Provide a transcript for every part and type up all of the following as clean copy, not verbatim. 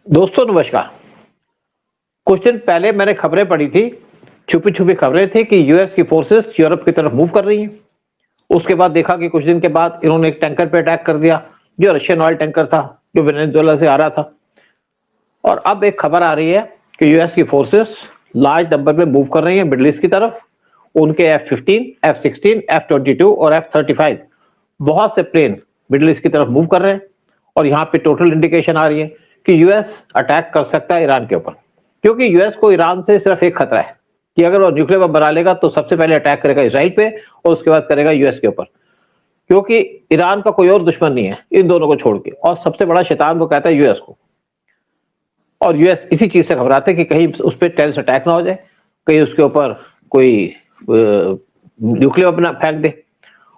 दोस्तों नमस्कार। कुछ दिन पहले मैंने खबरें पढ़ी थी, छुपी-छुपी खबरें थी कि यूएस की फोर्सेस यूरोप की तरफ मूव कर रही हैं। उसके बाद देखा कि कुछ दिन के बाद इन्होंने एक टैंकर पे अटैक कर दिया, जो रशियन ऑयल टैंकर था, जो वेनेजुएला से आ रहा था। और अब एक खबर आ रही है कि यूएस की फोर्सेस लार्ज नंबर में मूव कर रही हैं मिडल ईस्ट की तरफ। उनके F-15, F-16, F-22 और F-35 बहुत से प्लेन मिडल ईस्ट की तरफ मूव कर रहे हैं और यहाँ पे टोटल इंडिकेशन आ रही है कि यूएस अटैक कर सकता है ईरान के ऊपर, क्योंकि यूएस को ईरान से सिर्फ एक खतरा है कि अगर वो न्यूक्लियर बम बना लेगा तो सबसे पहले अटैक करेगा इसराइल पे और उसके बाद करेगा यूएस के ऊपर, क्योंकि ईरान का कोई और दुश्मन नहीं है इन दोनों को छोड़ के, और सबसे बड़ा शैतान वो कहता है यूएस को। और यूएस इसी चीज से घबराते हैं कि कहीं उस पर टेररिस्ट अटैक ना हो जाए, कहीं उसके ऊपर कोई न्यूक्लियर बम फेंक दे।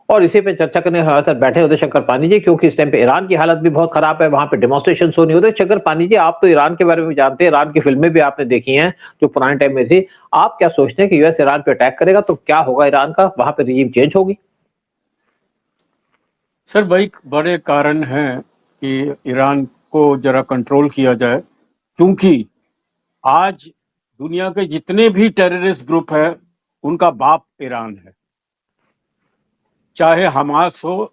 और इसी पे चर्चा करने हमारे साथ बैठे होते शंकर पानी जी, क्योंकि इस टाइम पे ईरान की हालत भी बहुत खराब है, वहां पे डेमोन्स्ट्रेशन होनी होते। शंकर पानी जी, आप तो ईरान के बारे में जानते हैं, ईरान की फिल्में भी आपने देखी हैं जो पुराने टाइम में थी। आप क्या सोचते हैं कि यूएस ईरान पे अटैक करेगा तो क्या होगा ईरान का, वहां पे रिजीम चेंज होगी? सर भाई, बड़े कारण हैं कि ईरान को जरा कंट्रोल किया जाए, क्योंकि आज दुनिया के जितने भी टेररिस्ट ग्रुप हैं उनका बाप ईरान है। चाहे हमास हो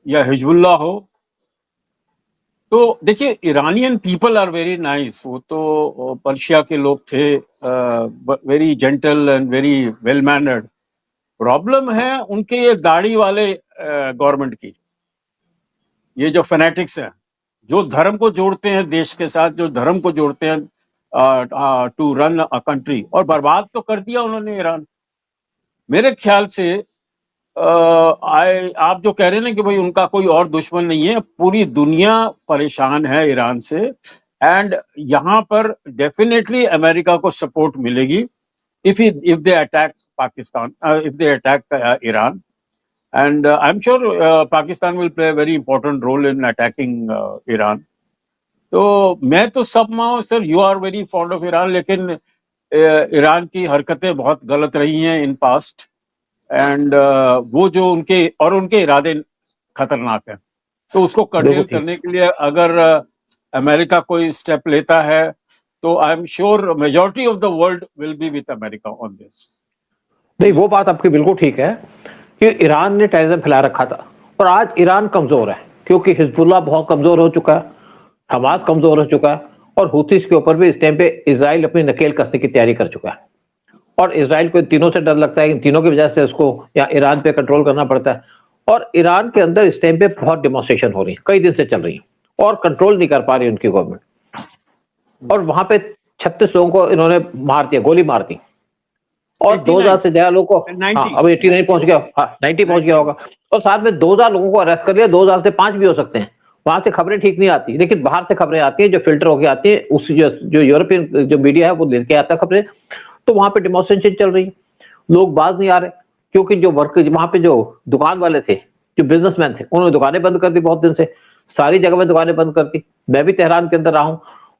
या हिजबुल्लाह हो। तो देखिए, Iranian people are very nice. वो तो पर्शिया के लोग थे, very gentle and very well mannered. Problem है उनके ये दाढ़ी वाले गवर्नमेंट की, ये जो फैनेटिक्स हैं, जो धर्म को जोड़ते हैं देश के साथ, जो धर्म को जोड़ते हैं टू रन अ कंट्री, और बर्बाद तो कर दिया उन्होंने ईरान। मेरे ख्याल से आप जो कह रहे हैं ना कि भाई उनका कोई और दुश्मन नहीं है, पूरी दुनिया परेशान है ईरान से। एंड यहाँ पर डेफिनेटली अमेरिका को सपोर्ट मिलेगी if they attack Pakistan, if they attack Iran, and I'm sure Pakistan will play a very important role in attacking Iran. तो मैं तो सब माओ sir, you are very fond of Iran, लेकिन Iran की हरकतें बहुत गलत रही हैं इन पास्ट, एंड वो जो उनके इरादे खतरनाक हैं। तो उसको कंटेन करने के लिए अगर अमेरिका कोई स्टेप लेता है तो I am sure majority of the world will be with America on this. नहीं, वो बात आपकी बिल्कुल ठीक है कि ईरान ने टेररिज्म फैला रखा था और आज ईरान कमजोर है, क्योंकि हिजबुल्लाह बहुत कमजोर हो चुका है, हमास कमजोर हो चुका है, और हुतीस के ऊपर भी इस टाइम पे इजराइल अपनी नकेल कसने की तैयारी कर चुका है। और इजराइल को इन तीनों से डर लगता है, इन तीनों की वजह से उसको या ईरान पे कंट्रोल करना पड़ता है। और ईरान के अंदर इस टाइम पे बहुत डेमोन्स्ट्रेशन हो रही है, कई दिन से चल रही है और कंट्रोल नहीं कर पा रही उनकी गवर्नमेंट। और वहां पे 36 लोगों को इन्होंने मार दिया, गोली मार दी, और 2000 से ज्यादा लोगों को, हाँ अब 89 पहुंच गया, हाँ 90 पहुंच गया होगा। और साथ में 2000 लोगों को अरेस्ट कर लिया, 2000 से 5 भी हो सकते हैं। वहां से खबरें ठीक नहीं आती, लेकिन बाहर से खबरें आती हैं जो फिल्टर होकर आती है, उस जो यूरोपियन जो मीडिया है वो लेके आता है खबरें। तो वहां पे डेमोन्स्ट्रेशन चल रही है, लोग बाज नहीं आ रहे, क्योंकि जो वर्कर वहां पे जो दुकान वाले थे, जो बिजनेसमैन थे, उन्होंने दुकानें बंद कर दी बहुत दिन से, सारी जगह में दुकानें बंद कर दी। मैं भी तेहरान के अंदर रहा हूं,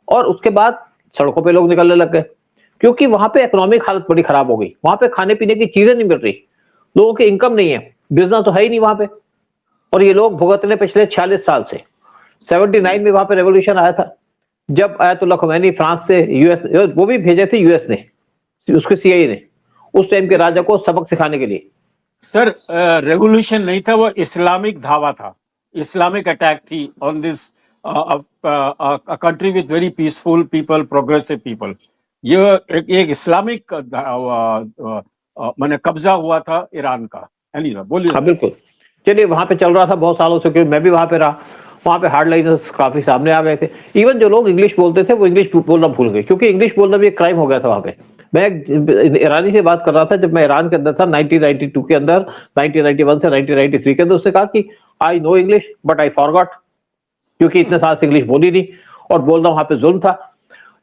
और उसके बाद सड़कों पे लोग निकलने लग गए, क्योंकि वहां पे इकोनॉमिक हालत बड़ी खराब हो गई। वहां पे खाने पीने की चीजें नहीं मिल रही, लोगों की इनकम नहीं है, बिजनेस तो है ही नहीं वहां पे। और ये लोग भुगत रहे पिछले 46 साल से। 79 में वहां पे रेवोल्यूशन आया था, जब आयतुल्लाह खुमैनी फ्रांस से यूएस, वो भी भेजे थे यूएस ने, उसके सीआईए ने, उस टाइम के राजा को सबक सिखाने के लिए। सर, रेवोल्यूशन नहीं था, वो इस्लामिक धावा था, इस्लामिक अटैक थी on this country with very peaceful people, progressive people. ये एक इस्लामिक मैंने कब्जा हुआ था ईरान का। बोलिए। हाँ बिल्कुल, चलिए, वहां पे चल रहा था बहुत सालों से, क्योंकि मैं भी वहां पे रहा। वहां पे हार्डलाइनर्स काफी सामने आ गए थे, इवन जो लोग इंग्लिश बोलते थे वो इंग्लिश बोलना भूल गए, क्योंकि इंग्लिश बोलना भी एक क्राइम हो गया था वहां पे। मैं एक ईरानी से बात कर रहा था जब मैं ईरान के अंदर था 1992 के अंदर, 1991 से 1993 के अंदर। उसने कहा कि I know English but I forgot, क्योंकि इतने साल से इंग्लिश बोली नहीं और बोलना वहां पे जुल्म था।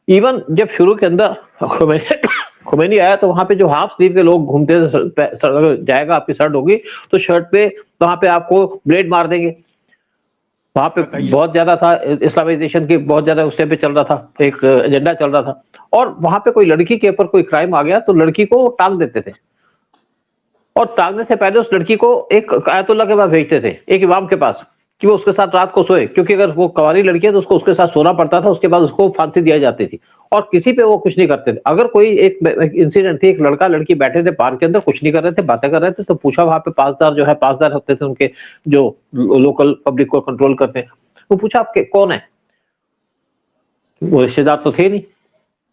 इवन जब शुरू के अंदर खुमैनी आया तो वहां पे जो हाफ स्लीव के लोग घूमते जाएगा, आपकी शर्ट होगी तो शर्ट पे वहां पे आपको ब्लेड मार देंगे। वहां पे बहुत ज्यादा था इस्लामाइजेशन की, बहुत ज्यादा उस टाइम पे चल रहा था, एक एजेंडा चल रहा था। और वहां पे कोई लड़की के ऊपर कोई क्राइम आ गया तो लड़की को टांग देते थे, और टांगने से पहले उस लड़की को एक आयतुल्लाह के पास भेजते थे, एक इमाम के पास, कि वो उसके साथ रात को सोए, क्योंकि अगर वो कुंवारी लड़की है तो उसको उसके साथ सोना पड़ता था, उसके बाद उसको फांसी दी जाती थी और किसी पे वो कुछ नहीं करते थे। अगर कोई एक इंसिडेंट थी, एक लड़का लड़की बैठे थे पार्क के अंदर, कुछ नहीं कर रहे थे, बातें कर रहे थे, तो पूछा वहां पे पासदार जो है, पासदार होते थे उनके जो लोकल पब्लिक को कंट्रोल करते हैं, वो पूछा आपके कौन है, वो रिश्तेदार तो थे नहीं,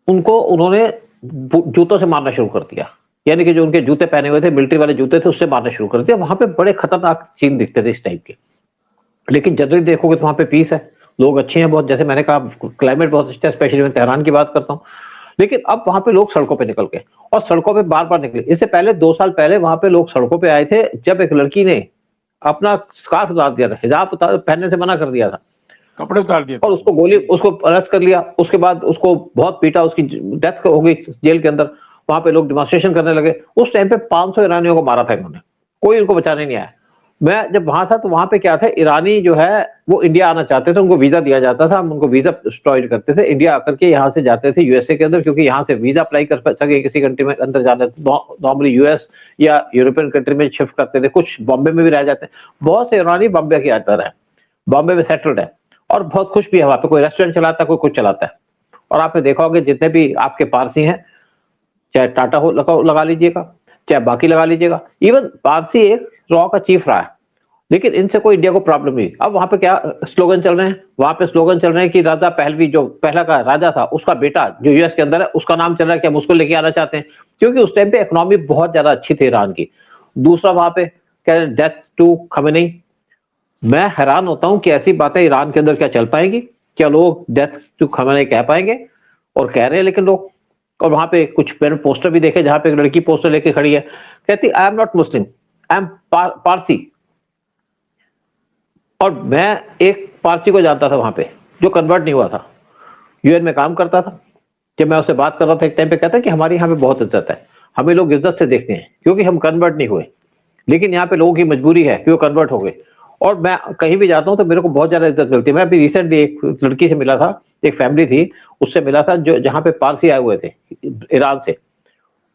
उनको उन्होंने जूतों से मारना शुरू कर दिया, यानी कि जो उनके जूते पहने हुए थे, मिलिट्री वाले जूते थे, उससे मारना शुरू कर दिया। वहां पे बड़े खतरनाक सीन दिखते थे इस टाइप के। लेकिन जनरली देखोगे तो वहां पे पीस है, लोग अच्छे हैं बहुत, जैसे मैंने कहा क्लाइमेट बहुत अच्छा है, स्पेशली मैं तेहरान की बात करता हूँ। लेकिन अब वहां पे लोग सड़कों पे निकल गए और सड़कों पे बार बार निकले। इससे पहले 2 साल पहले वहां पे लोग सड़कों पे आए थे जब एक लड़की ने अपना स्कार्फ उतार दिया था, हिजाब पहनने से मना कर दिया था, कपड़े उतार दिए और उसको अरेस्ट कर लिया। उसके बाद उसको बहुत पीटा, उसकी डेथ हो गई जेल के अंदर। वहां पे लोग डिमॉन्स्ट्रेशन करने लगे। उस टाइम पे 500 ईरानियों को मारा था इन्होंने, कोई उनको बचाने नहीं आया। मैं जब वहां था तो वहां पे क्या था, ईरानी जो है वो इंडिया आना चाहते थे, उनको वीजा दिया जाता था, हम उनको वीजा प्रोवाइड करते थे, इंडिया आकर के यहाँ से जाते थे यूएसए के अंदर, क्योंकि यहाँ से वीजा अप्लाई कर सके किसी कंट्री में अंदर जाना, नॉर्मली यूएस या यूरोपियन कंट्री में शिफ्ट करते थे, कुछ बॉम्बे में भी रह जाते हैं। बहुत से ईरानी बॉम्बे के अंदर है, बॉम्बे में सेटल्ड है और बहुत खुश भी है। वहां पे कोई रेस्टोरेंट चलाता है, कोई कुछ चलाता है। और आपने देखा होगा जितने भी आपके पारसी हैं, चाहे टाटा हो लगा लीजिएगा, चाहे बाकी लगा लीजिएगा, इवन पारसी एक रॉ का चीफ रहा है, लेकिन इनसे कोई इंडिया को प्रॉब्लम नहीं। अब वहां पे क्या स्लोगन चल रहे हैं, वहां पे स्लोगन चल रहे हैं कि राजा पहलवी, जो पहला का राजा था, उसका बेटा जो यूएस के अंदर है, उसका नाम चल रहा है कि हम उसको लेके आना चाहते हैं, क्योंकि उस टाइम पे इकोनॉमी बहुत ज्यादा अच्छी थी ईरान की। दूसरा वहां पे कह रहे डेथ टू खमेनी। मैं हैरान होता हूं कि ऐसी बातें ईरान के अंदर क्या चल पाएंगी, क्या लोग डेथ टू खमेनी कह पाएंगे, और कह रहे हैं लेकिन लोग। और वहां पे कुछ मैंने पोस्टर भी देखे जहां पे एक लड़की पोस्टर लेके खड़ी है, कहती I am not Muslim, I am Parsi. और मैं एक पारसी को जानता था वहां पे जो कन्वर्ट नहीं हुआ था, यूएन में काम करता था। जब मैं उससे बात कर रहा था एक टाइम पे, कहता कि हमारे यहाँ पे बहुत इज्जत है, हमें लोग इज्जत से देखते हैं क्योंकि हम कन्वर्ट नहीं हुए, लेकिन यहाँ पे लोगों की मजबूरी है कि वो कन्वर्ट हो गए। और मैं कहीं भी जाता हूँ तो मेरे को बहुत ज्यादा इज्जत मिलती है। मैं अभी रिसेंटली एक लड़की से मिला था, एक फैमिली थी, उससे मिला था जो जहाँ पे पारसी आए हुए थे ईरान से।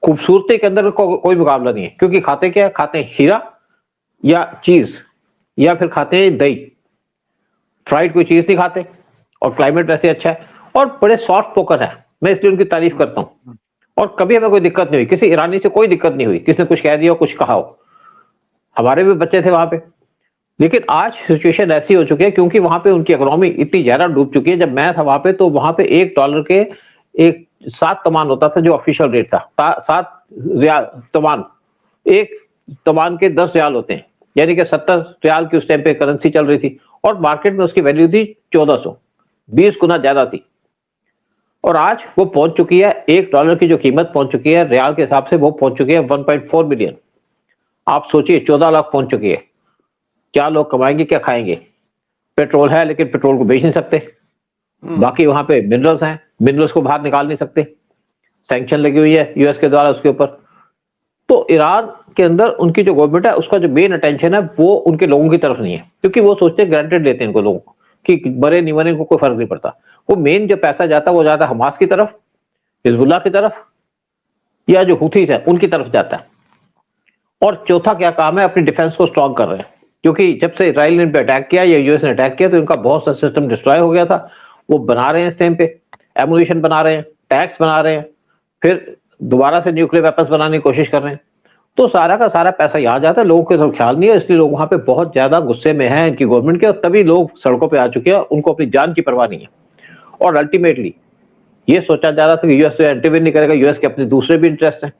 खूबसूरती के अंदर कोई मुकाबला नहीं है, क्योंकि खाते क्या, खाते हैं हीरा या चीज, या फिर खाते हैं दही, फ्राइड कोई चीज नहीं खाते। और क्लाइमेट वैसे अच्छा है और बड़े सॉफ्ट स्पोकन है, मैं इसलिए उनकी तारीफ करता हूँ। और कभी हमें कोई दिक्कत नहीं हुई, किसी ईरानी से कोई दिक्कत नहीं हुई, किसी ने कुछ कह दिया कुछ कहा हो। हमारे भी बच्चे थे वहां पे, लेकिन आज सिचुएशन ऐसी हो चुकी है क्योंकि वहां पे उनकी इकोनॉमी इतनी ज्यादा डूब चुकी है। जब मैं था वहां पे तो वहां पे $1 के एक 7 तमान होता था, जो ऑफिशियल रेट था 7 रियाल तमान। एक तमान के 10 रियाल होते हैं, यानी कि 70 रियाल की उस टाइम पे करेंसी चल रही थी, और मार्केट में उसकी वैल्यू थी 1400, 20 गुना ज्यादा थी। और आज वो पहुंच चुकी है, $1 की जो कीमत पहुंच चुकी है रियाल के हिसाब से, वो पहुंच चुकी है 1.4 मिलियन। आप सोचिए 14 लाख पहुंच चुकी है। क्या लोग कमाएंगे, क्या खाएंगे? पेट्रोल है लेकिन पेट्रोल को बेच नहीं सकते। बाकी वहां पे मिनरल्स हैं, मिनरल्स को बाहर निकाल नहीं सकते, सैंक्शन लगी हुई है यूएस के द्वारा उसके ऊपर। तो ईरान के अंदर उनकी जो गवर्नमेंट है उसका जो मेन अटेंशन है वो उनके लोगों की तरफ नहीं है, क्योंकि वो सोचते हैं ग्रांटेड लेते हैं इनको लोगों को कि मरे नहीं मरे इनको कोई फर्क नहीं पड़ता। वो मेन जो पैसा जाता है वो जाता है हमास की तरफ, हिजबुल्लाह की तरफ, या जो हुथीस है उनकी तरफ जाता है। और चौथा क्या काम है, अपनी डिफेंस को स्ट्रॉन्ग कर रहे हैं, क्योंकि जब से इसराइल ने अटैक किया या यूएस ने अटैक किया तो इनका बहुत सा सिस्टम डिस्ट्रॉय हो गया था। वो बना रहे हैं इस टाइम पे, एमुनिशन बना रहे हैं, टैंक्स बना रहे हैं, फिर दोबारा से न्यूक्लियर वेपन्स बनाने की कोशिश कर रहे हैं। तो सारा का सारा पैसा यहाँ जाता है, लोगों के तो ख्याल नहीं है, इसलिए लोग वहां पे बहुत ज्यादा गुस्से में हैं इनकी गवर्नमेंट के, और तभी लोग सड़कों पे आ चुके हैं, उनको अपनी जान की परवाह नहीं है। और अल्टीमेटली ये सोचा जा रहा था कि यूएस तो इंटरवीन नहीं करेगा, यूएस के अपने दूसरे भी इंटरेस्ट हैं,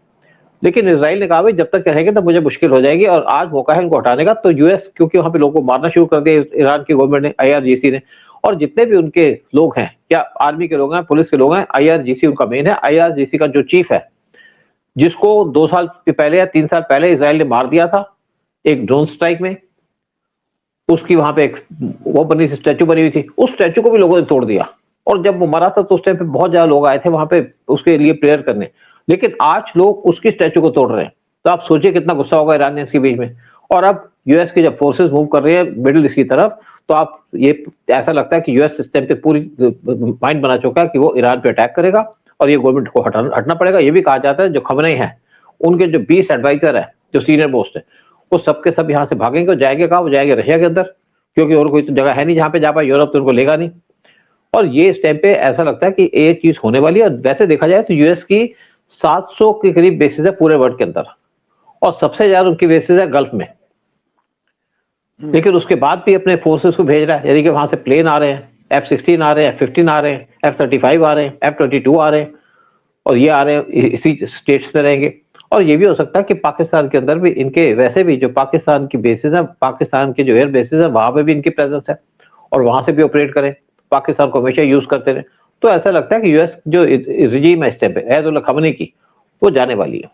लेकिन इसराइल ने कहा भाई जब तक रहेंगे तब मुझे मुश्किल हो जाएगी, और आज मौका है इनको हटाने का। तो यूएस, क्योंकि वहां पे लोगों को मारना शुरू कर दिया ईरान की गवर्नमेंट ने, आईआरजीसी ने, और जितने भी उनके लोग हैं, क्या आर्मी के लोग हैं, पुलिस के लोग हैं, आईआरजीसी उनका मेन है। आईआरजीसी का जो चीफ है, जिसको 2 साल पहले या 3 साल पहले इसराइल ने मार दिया था एक ड्रोन स्ट्राइक में, उसकी वहां पे एक वो बनी थी, स्टैचू बनी हुई थी, उस स्टैचू को भी लोगों ने तोड़ दिया। और जब वो मरा था तो उस टाइम पे बहुत ज्यादा लोग आए थे वहां पे उसके लिए प्रेयर करने, लेकिन आज लोग उसकी स्टैचू को तोड़ रहे हैं। तो आप सोचिए कितना गुस्सा होगा ईरानियंस के बीच में। और अब यूएस की जब फोर्सेस मूव कर रही है मिडिल ईस्ट की तरफ, तो आप ये ऐसा लगता है कि यूएस इस टाइम पे पूरी माइंड बना चुका है कि वो ईरान पे अटैक करेगा और ये गवर्नमेंट को हटना पड़ेगा। ये भी कहा जाता है जो खमनेई है उनके जो 20 एडवाइजर है, जो सीनियर मोस्ट है, वो सबके सब यहाँ से भागेंगे, जाएंगे कहाँ, वो जाएंगे रशिया के अंदर, क्योंकि और कोई तो जगह है नहीं जहां पे जा पाए, यूरोप तो उनको लेगा नहीं। और ये इस टाइम पे ऐसा लगता है कि ये चीज होने वाली है। और वैसे देखा जाए तो यूएस की 700 के करीब बेसिस है पूरे वर्ल्ड के अंदर, और सबसे ज्यादा उनकी बेसिस है गल्फ में। लेकिन उसके बाद भी अपने फोर्सेस को भेज रहा है, यानी कि वहां से प्लेन आ रहे हैं, F-16 आ रहे हैं, F-15 आ रहे हैं, F-35 आ रहे हैं, F-22 आ रहे हैं, और ये आ रहे हैं इसी स्टेट्स में रहेंगे। और ये भी हो सकता है कि पाकिस्तान के अंदर भी इनके वैसे भी जो पाकिस्तान की बेसिस है, पाकिस्तान के जो एयर बेसिस है, वहां पे भी इनकी प्रेजेंस है, और वहां से भी ऑपरेट करें, पाकिस्तान को हमेशा यूज करते रहे। तो ऐसा लगता है कि यूएस जो रिजीम है इस टाइम पे अयतुल्ला खमेनी की, वो जाने वाली है।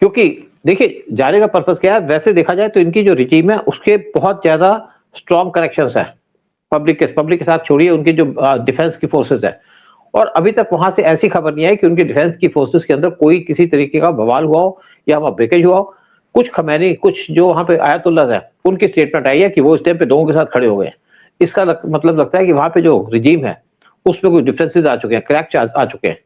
क्योंकि देखिए जाने का पर्पस क्या है, वैसे देखा जाए तो इनकी जो रिजीम है उसके बहुत ज्यादा स्ट्रॉन्ग कनेक्शंस है पब्लिक के साथ, छोड़िए उनकी जो डिफेंस की फोर्सेस है। और अभी तक वहां से ऐसी खबर नहीं आई कि उनकी डिफेंस की फोर्सेस के अंदर कोई किसी तरीके का बवाल हुआ हो या वहां ब्रेकेज हुआ हो। कुछ खमैनी, कुछ जो वहां पे आयतुल्ला है, उनकी स्टेटमेंट आई है कि वो इस टाइम पे लोगों के साथ खड़े हो गए हैं। इसका मतलब लगता है कि वहां पे जो रिजीम है उसमें कुछ डिफरेंसेस आ चुके हैं, क्रैक आ चुके हैं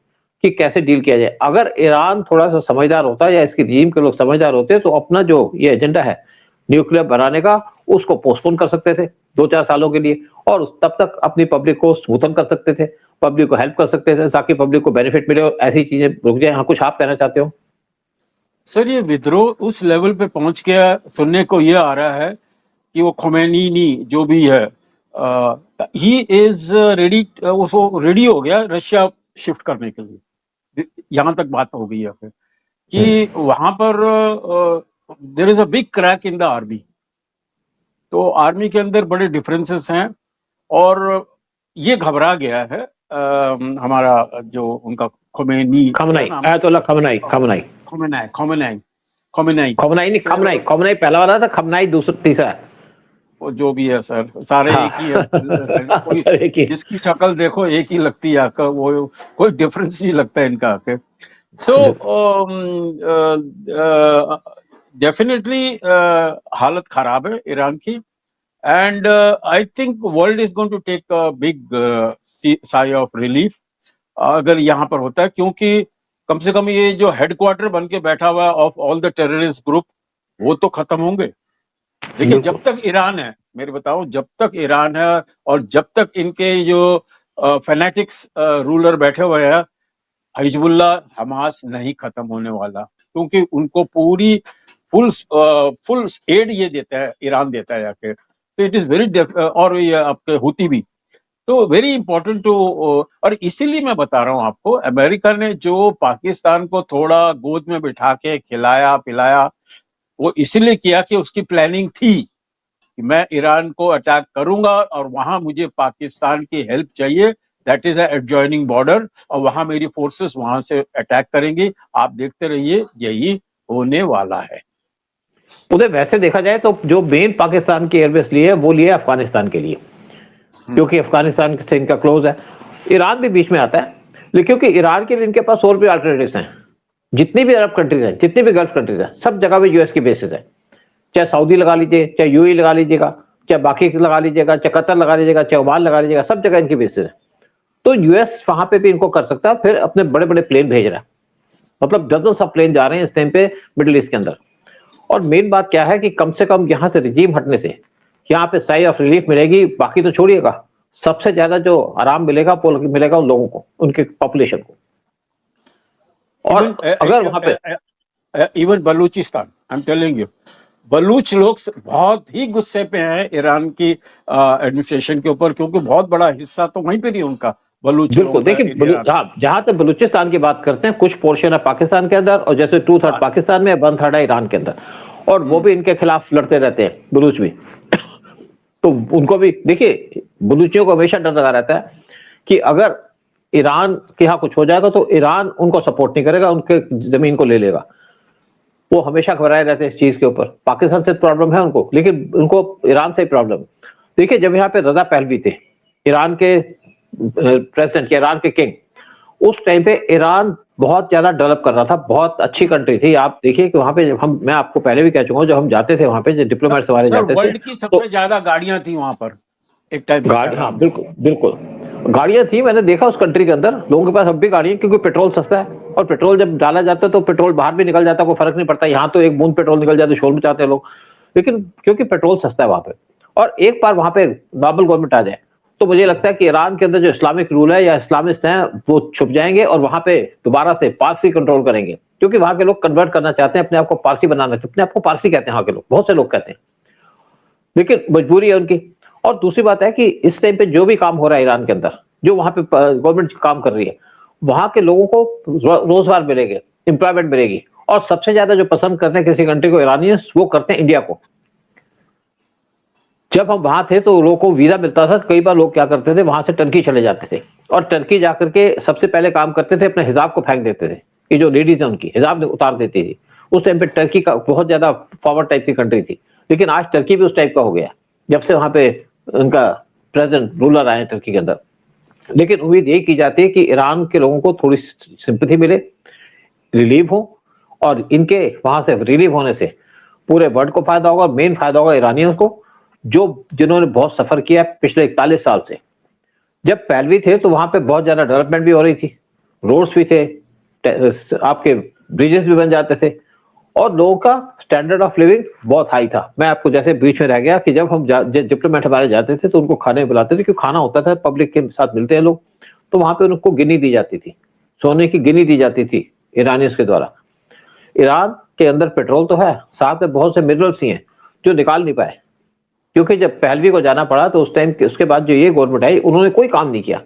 कि कैसे डील किया जाए। अगर ईरान थोड़ा सा समझदार होता या इसकी रिजीम के लोग समझदार होते तो अपना जो ये एजेंडा है न्यूक्लियर बनाने का, उसको पोस्टपोन कर सकते थे 2-4 सालों के लिए, और तब तक अपनी पब्लिक को स्मूथन कर सकते थे, पब्लिक को हेल्प कर सकते थे, ताकि पब्लिक को बेनिफिट मिले और ऐसी चीजें रुक जाए। हाँ, कुछ आप कहना चाहते हो? सर ये विद्रोह उस लेवल पे पहुंच गया, सुनने को ये आ रहा है कि वो खोमेनी जो भी है, ही इज रेडी, उसको रेडी हो गया रशिया शिफ्ट करने के लिए। यहाँ तक बात हो गई है फिर कि वहां पर there is a big crack in the army. तो आर्मी के अंदर बड़े डिफरेंसेस हैं, और ये घबरा गया है हमारा जो उनका खोमेनी, खमनाई, आयतुल्ला खमनाई, खमनाई खोमेनाई खोमेनाई खोमेनाई खमनाई नहीं, खमनाई, खमनाई पहला वाला था, खमनाई दूसरा तीसरा है। वो जो भी है सर, सारे हाँ एक ही है। कोई सर एक ही। जिसकी शक्ल देखो एक ही लगती है आकर, वो कोई डिफरेंस नहीं लगता है इनका आके। सो डेफिनेटली हालत खराब है ईरान की, and I think world is going to take a big sigh of relief अगर यहाँ पर होता है, क्योंकि कम से कम ये जो हेडक्वार्टर बन के बैठा हुआ है of all the terrorist group, वो तो खत्म होंगे। देखिए जब तक ईरान है, मेरे बताओ, जब तक ईरान है और जब तक इनके जो फैनेटिक्स रूलर बैठे हुए हैं, हिजबुल्लाह हमास नहीं खत्म होने वाला, क्योंकि उनको पूरी फुल एड ये देता है, ईरान देता है आके। तो इट इज वेरी, और ये आपके हुती भी, तो वेरी इंपॉर्टेंट टू। और इसीलिए मैं बता रहा हूं आपको, अमेरिका ने जो पाकिस्तान को थोड़ा गोद में बिठा के खिलाया पिलाया, वो इसीलिए किया कि उसकी प्लानिंग थी कि मैं ईरान को अटैक करूंगा और वहां मुझे पाकिस्तान की हेल्प चाहिए, दैट इज एडजॉइनिंग बॉर्डर, और वहां मेरी फोर्सेस वहां से अटैक करेंगी। आप देखते रहिए, यही होने वाला है। उधर वैसे देखा जाए तो जो मेन पाकिस्तान की एयरबेस लिए है वो लिए अफगानिस्तान के लिए, क्योंकि अफगानिस्तान से इनका क्लोज है। ईरान भी बीच में आता है, लेकिन क्योंकि ईरान के लिए इनके पास और भी अल्टरनेटिव्स हैं। जितनी भी अरब कंट्रीज हैं, जितनी भी गल्फ कंट्रीज हैं, सब जगह पे यूएस की बेसिस है। चाहे सऊदी लगा लीजिए, चाहे यूएई लगा लीजिएगा, चाहे बाकी लगा लीजिएगा, चाहे कतर लगा लीजिएगा, चाहे ओमान लगा लीजिएगा, सब जगह इनकी बेसिस है। तो यूएस वहां पे भी इनको कर सकता है, फिर अपने बड़े बड़े प्लेन भेज रहा है, मतलब डजन सब प्लेन जा रहे हैं इस टाइम पे मिडिल ईस्ट के अंदर। और मेन बात क्या है कि कम से कम यहाँ से रिजीम हटने से यहाँ पे साई ऑफ रिलीफ मिलेगी। बाकी तो छोड़िएगा, सबसे ज्यादा जो आराम मिलेगा वो मिलेगा उन लोगों को, उनके पॉपुलेशन को। और अगर वहां पे even Balochistan, I am telling you, Baloch लोग बहुत ही गुस्से पे हैं ईरान की एडमिनिस्ट्रेशन के ऊपर, क्योंकि बहुत बड़ा हिस्सा तो वहीं पे नहीं उनका, बलूच बिल्कुल। देखिए जहां तक बलूचिस्तान की बात करते हैं, कुछ पोर्शन है पाकिस्तान के अंदर, और जैसे 2/3 पाकिस्तान में, 1/3 है ईरान के अंदर, और वो भी इनके खिलाफ लड़ते रहते हैं, बलूच भी। तो उनको भी देखिए, बलूचियों को हमेशा डर लगा रहता है कि अगर ईरान के यहाँ कुछ हो जाएगा तो ईरान उनको सपोर्ट नहीं करेगा, उनके जमीन को ले लेगा। वो हमेशा घबराए रहते हैं इस चीज के ऊपर। पाकिस्तान से प्रॉब्लम है उनको, लेकिन उनको ईरान से ही प्रॉब्लम। देखिए जब यहाँ पे रजा पहलवी थे, ईरान के प्रेसिडेंट, ईरान के किंग, उस टाइम पे ईरान बहुत ज्यादा डेवलप कर रहा था, बहुत अच्छी कंट्री थी। आप देखिए कि वहां पे मैं आपको पहले भी कह चुका हूँ, जब हम जाते थे वहां पे, डिप्लोमेट्स हमारे जाते थे, वर्ल्ड की सबसे ज्यादा गाड़ियां थी वहां पर एक टाइम। हाँ बिल्कुल बिल्कुल, गाड़ियां थी। मैंने देखा उस कंट्री के अंदर लोगों के पास अब भी गाड़ियां, क्योंकि पेट्रोल सस्ता है, और पेट्रोल जब डाला जाता है तो पेट्रोल बाहर भी निकल जाता है, कोई फर्क नहीं पड़ता। यहाँ तो एक बूंद पेट्रोल निकल जाता है, शोर मचाते हैं लोग, लेकिन क्योंकि पेट्रोल सस्ता है वहां पे, और एक बार वहां पे नॉर्मल गवर्नमेंट आ जाए तो मुझे लगता है कि ईरान के अंदर जो इस्लामिक रूल है या इस्लामिस्ट हैं वो छुप जाएंगे और वहां पे दोबारा से पारसी कंट्रोल करेंगे, क्योंकि वहां के लोग कन्वर्ट करना चाहते हैं, अपने आप को पारसी बनाना चाहते हैं, अपने आप को पारसी कहते हैं वहां के लोग, बहुत से लोग कहते हैं, लेकिन मजबूरी है उनकी। और दूसरी बात है कि इस टाइम पे जो भी काम हो रहा है ईरान के अंदर, जो वहां पे गवर्नमेंट काम कर रही है, वहां के लोगों को रोजगार मिलेंगे, एम्प्लॉयमेंट मिलेगी, और सबसे ज्यादा जो पसंद करते हैं किसी कंट्री को ईरानियंस, वो करते हैं इंडिया को। जब हम वहां थे तो लोगों को वीजा मिलता था, कई बार लोग क्या करते थे वहां से टर्की चले जाते थे और टर्की जाकर के सबसे पहले काम करते थे, अपने हिजाब को फेंक देते थे कि जो लेडीज है उनकी हिजाब उतार देती थी। उस टाइम पे टर्की का बहुत ज्यादा फॉरवर्ड टाइप की कंट्री थी, लेकिन आज टर्की भी उस टाइप का हो गया जब से वहां पे उनका प्रेजेंट रूलर आए टर्की के अंदर। लेकिन उम्मीद यही की जाती है कि ईरान के लोगों को थोड़ी सिंपैथी मिले, रिलीव हो, और इनके वहां से रिलीव होने से पूरे वर्ल्ड को फायदा होगा, मेन फायदा होगा ईरानियों को, जिन्होंने बहुत सफर किया पिछले 41 साल से। जब पहलवी थे तो वहां पे बहुत ज्यादा डेवलपमेंट भी हो रही थी, रोड्स भी थे, आपके ब्रिजेस भी बन जाते थे, और लोगों का स्टैंडर्ड ऑफ लिविंग बहुत हाई था। मैं आपको जैसे बीच में रह गया कि जब हम डिप्लोमेट हमारे जाते थे तो उनको खाने में बुलाते थे, क्योंकि खाना होता था, पब्लिक के साथ मिलते हैं लोग, तो वहां पे उनको गिनी दी जाती थी, सोने की गिनी दी जाती थी ईरानियंस के द्वारा। ईरान के अंदर पेट्रोल तो है, साथ में बहुत से मिनरल्स ही हैं जो निकाल नहीं पाए, क्योंकि जब पहलवी को जाना पड़ा तो उस टाइम उसके बाद जो ये गवर्नमेंट आई उन्होंने कोई काम नहीं किया,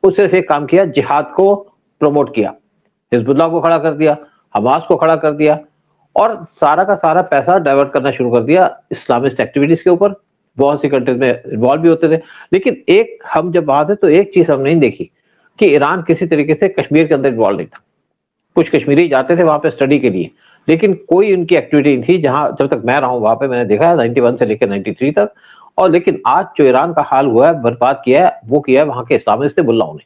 वो सिर्फ एक काम किया, जिहाद को प्रमोट किया, हिजबुल्लाह को खड़ा कर दिया, हमास को खड़ा कर दिया, और सारा का सारा पैसा डाइवर्ट करना शुरू कर दिया इस्लामिस्ट एक्टिविटीज के ऊपर। बहुत सी कंट्रीज में इन्वॉल्व भी होते थे, लेकिन एक हम जब वहां थे तो एक चीज हम नहीं देखी कि ईरान किसी तरीके से कश्मीर के अंदर इन्वॉल्व नहीं था। कुछ कश्मीरी जाते थे वहां पे स्टडी के लिए, लेकिन कोई उनकी एक्टिविटी नहीं थी। जहां जब तक मैं रहा हूं वहां पे मैंने देखा है 91 से लेकर 93 तक। और लेकिन आज जो ईरान का हाल हुआ है, बर्बाद किया है, वो किया है वहां के इस्लामिस्ट मुल्लाओं ने।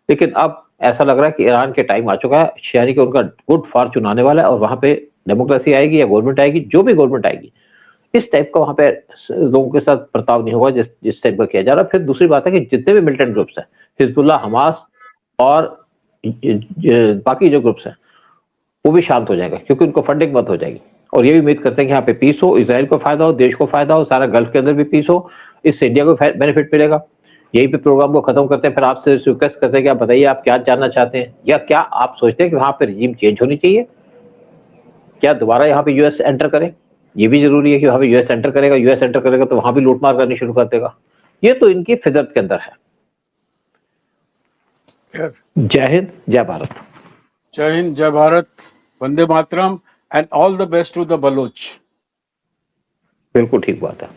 लेकिन अब ऐसा लग रहा है कि ईरान के टाइम आ चुका है, यानी कि उनका गुड फॉर्चून आने वाला है, और वहां पे डेमोक्रेसी आएगी या गवर्नमेंट आएगी, जो भी गवर्नमेंट आएगी, इस टाइप का वहां पे लोगों के साथ बर्ताव नहीं होगा जिस टाइप का किया जा रहा है। फिर दूसरी बात है कि जितने भी मिलिटेंट ग्रुप्स हैं, हिजबुल्लाह, हमास और बाकी जो ग्रुप्स हैं, वो भी शांत हो जाएगा, क्योंकि उनको फंडिंग बंद हो जाएगी। और ये भी उम्मीद करते हैं कि यहाँ पे पीस हो, इजराइल को फायदा हो, देश को फायदा हो, सारा गल्फ के अंदर भी पीस हो, इससे इंडिया को बेनिफिट मिलेगा। यही पे प्रोग्राम को खत्म करते हैं। फिर आपसे रिक्वेस्ट करते हैं कि आप बताइए आप क्या जानना चाहते हैं, या क्या आप सोचते हैं कि वहां पे रजीम चेंज होनी चाहिए, क्या दोबारा यहाँ पे यूएस एंटर करे? ये भी जरूरी है कि वहां पे यूएस एंटर करेगा, यूएस एंटर करेगा तो वहां भी लूटमार करनी शुरू कर देगा। ये तो इनकी फितरत के अंदर है। जय हिंद, जय भारत। जय हिंद, जय Bharat, Vande Mataram, and all the best to the Baloch. बिल्कुल ठीक बात है।